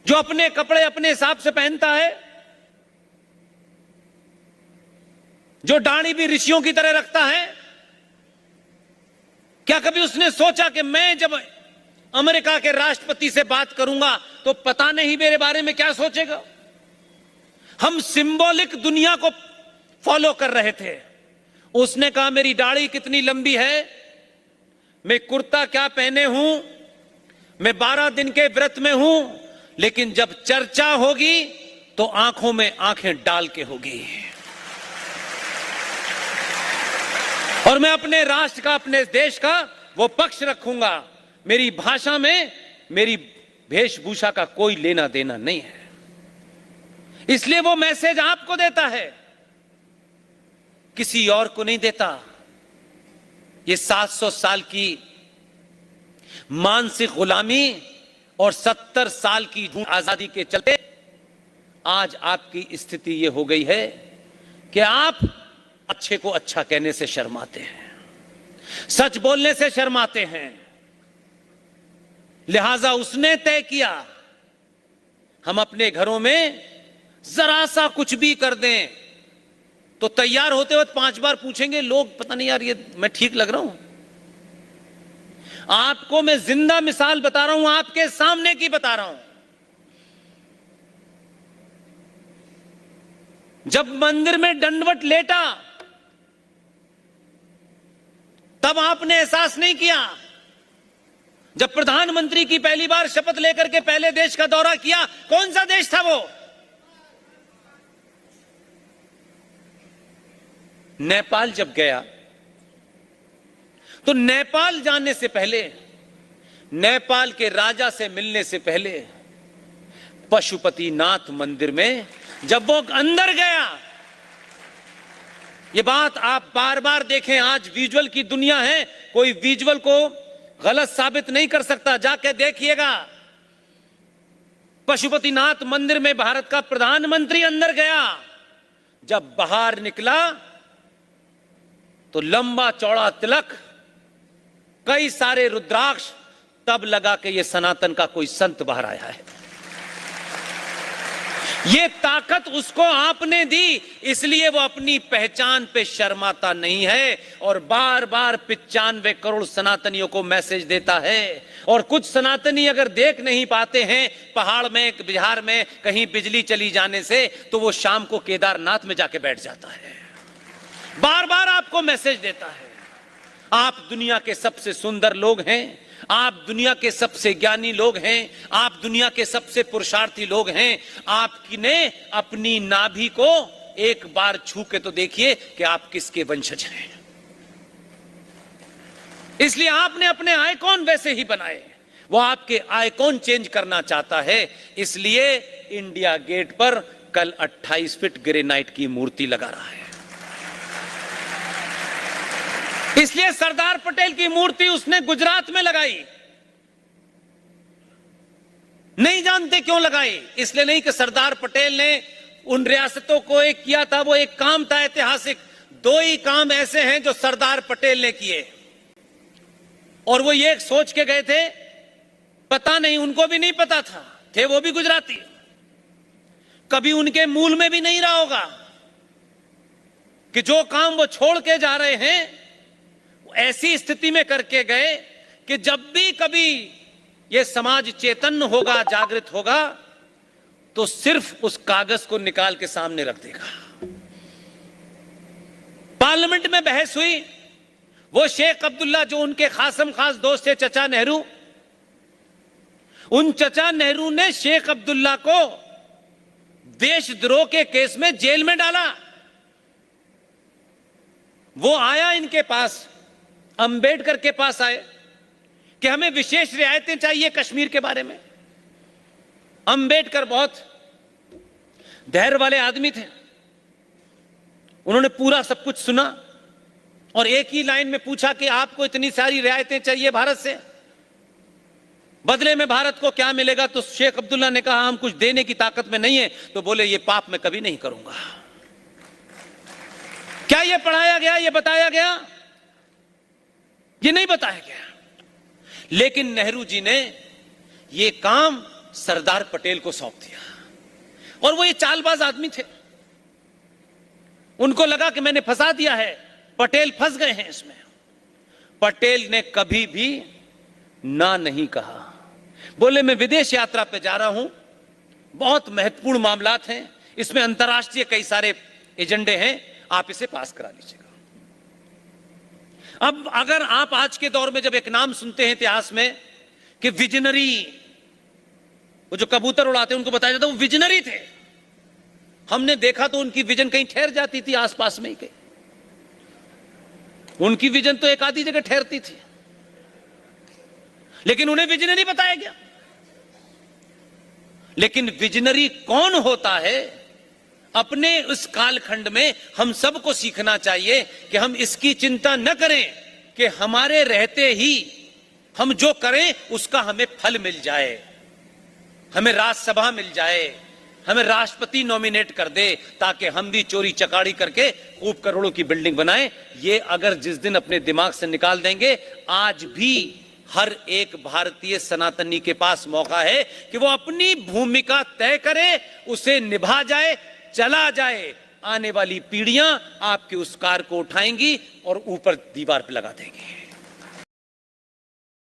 जो अपने कपड़े अपने हिसाब से पहनता है, जो दाढ़ी भी ऋषियों की तरह रखता है, क्या कभी उसने सोचा कि मैं जब अमेरिका के राष्ट्रपति से बात करूंगा तो पता नहीं मेरे बारे में क्या सोचेगा? हम सिंबॉलिक दुनिया को फॉलो कर रहे थे। उसने कहा मेरी दाढ़ी कितनी लंबी है, मैं कुर्ता क्या पहने हूं, मैं 12 दिन के व्रत में हूं, लेकिन जब चर्चा होगी तो आंखों में आंखें डाल के होगी। और मैं अपने राष्ट्र का, अपने देश का वो पक्ष रखूंगा। मेरी भाषा में, मेरी वेशभूषा का कोई लेना देना नहीं है। इसलिए वो मैसेज आपको देता है, किसी और को नहीं देता। ये 700 साल की मानसिक गुलामी और 70 साल की आजादी के चलते आज आपकी स्थिति ये हो गई है कि आप अच्छे को अच्छा कहने से शर्माते हैं, सच बोलने से शर्माते हैं। लिहाजा उसने तय किया हम अपने घरों में जरा सा कुछ भी कर दें तो तैयार होते वक्त 5 बार पूछेंगे लोग, पता नहीं यार ये मैं ठीक लग रहा हूं। आपको मैं जिंदा मिसाल बता रहा हूं, आपके सामने की बता रहा हूं। जब मंदिर में दंडवत लेटा तब आपने एहसास नहीं किया। जब प्रधानमंत्री की पहली बार शपथ लेकर के पहले देश का दौरा किया, कौन सा देश था वो? नेपाल जब गया तो नेपाल जाने से पहले, नेपाल के राजा से मिलने से पहले पशुपतिनाथ मंदिर में जब वो अंदर गया, ये बात आप बार बार देखें। आज विजुअल की दुनिया है, कोई विजुअल को गलत साबित नहीं कर सकता, जाके देखिएगा। पशुपतिनाथ मंदिर में भारत का प्रधानमंत्री अंदर गया, जब बाहर निकला तो लंबा चौड़ा तिलक, कई सारे रुद्राक्ष, तब लगा कि यह सनातन का कोई संत बाहर आया है। ये ताकत उसको आपने दी, इसलिए वो अपनी पहचान पे शर्माता नहीं है और बार बार 95 करोड़ सनातनियों को मैसेज देता है। और कुछ सनातनी अगर देख नहीं पाते हैं पहाड़ में, बिहार में कहीं बिजली चली जाने से, तो वो शाम को केदारनाथ में जाके बैठ जाता है। बार बार आपको मैसेज देता है, आप दुनिया के सबसे सुंदर लोग हैं, आप दुनिया के सबसे ज्ञानी लोग हैं, आप दुनिया के सबसे पुरुषार्थी लोग हैं। आपने अपनी नाभि को एक बार छू के तो देखिए कि आप किसके वंशज हैं। इसलिए आपने अपने आइकॉन वैसे ही बनाए। वो आपके आइकॉन चेंज करना चाहता है, इसलिए इंडिया गेट पर कल 28 फीट ग्रेनाइट की मूर्ति लगा रहा है। इसलिए सरदार पटेल की मूर्ति उसने गुजरात में लगाई। नहीं जानते क्यों लगाई? इसलिए नहीं कि सरदार पटेल ने उन रियासतों को एक किया था, वो एक काम था ऐतिहासिक। 2 ही काम ऐसे हैं जो सरदार पटेल ने किए, और वो ये सोच के गए थे, पता नहीं, उनको भी नहीं पता था, थे वो भी गुजराती, कभी उनके मूल में भी नहीं रहा होगा कि जो काम वो छोड़ के जा रहे हैं ऐसी स्थिति में करके गए कि जब भी कभी यह समाज चेतन होगा, जागृत होगा, तो सिर्फ उस कागज को निकाल के सामने रख देगा। पार्लियामेंट में बहस हुई, वो शेख अब्दुल्ला जो उनके खासम खास दोस्त थे, चचा नेहरू, उन चचा नेहरू ने शेख अब्दुल्ला को देशद्रोह के केस में जेल में डाला। वो आया इनके पास, अंबेडकर के पास आए कि हमें विशेष रियायतें चाहिए कश्मीर के बारे में। अंबेडकर बहुत धैर्य वाले आदमी थे, उन्होंने पूरा सब कुछ सुना और एक ही लाइन में पूछा कि आपको इतनी सारी रियायतें चाहिए भारत से, बदले में भारत को क्या मिलेगा? तो शेख अब्दुल्ला ने कहा हम कुछ देने की ताकत में नहीं है। तो बोले ये पाप मैं कभी नहीं करूंगा। क्या ये पढ़ाया गया, ये बताया गया? ये नहीं बताया गया। लेकिन नेहरू जी ने ये काम सरदार पटेल को सौंप दिया। और वो ये चालबाज आदमी थे, उनको लगा कि मैंने फंसा दिया है, पटेल फंस गए हैं इसमें। पटेल ने कभी भी ना नहीं कहा, बोले मैं विदेश यात्रा पे जा रहा हूं, बहुत महत्वपूर्ण मामलात हैं, इसमें अंतर्राष्ट्रीय कई सारे एजेंडे हैं, आप इसे पास करा लीजिएगा। अब अगर आप आज के दौर में जब एक नाम सुनते हैं इतिहास में कि विजनरी, वो जो कबूतर उड़ाते हैं उनको बताया जाता है वो विजनरी थे, हमने देखा तो उनकी विजन कहीं ठहर जाती थी आसपास में ही कहीं, उनकी विजन तो एक आधी जगह ठहरती थी, लेकिन उन्हें विजनरी बताया गया। लेकिन विजनरी कौन होता है, अपने उस कालखंड में हम सबको सीखना चाहिए कि हम इसकी चिंता न करें कि हमारे रहते ही हम जो करें उसका हमें फल मिल जाए, हमें राज्यसभा मिल जाए, हमें राष्ट्रपति नॉमिनेट कर दे, ताकि हम भी चोरी चकारी करके खूब करोड़ों की बिल्डिंग बनाएं। ये अगर जिस दिन अपने दिमाग से निकाल देंगे, आज भी हर एक भारतीय सनातनी के पास मौका है कि वो अपनी भूमिका तय करे, उसे निभा जाए, चला जाए। आने वाली पीढ़ियां आपके उस कार को उठाएंगी और ऊपर दीवार पर लगा देंगी।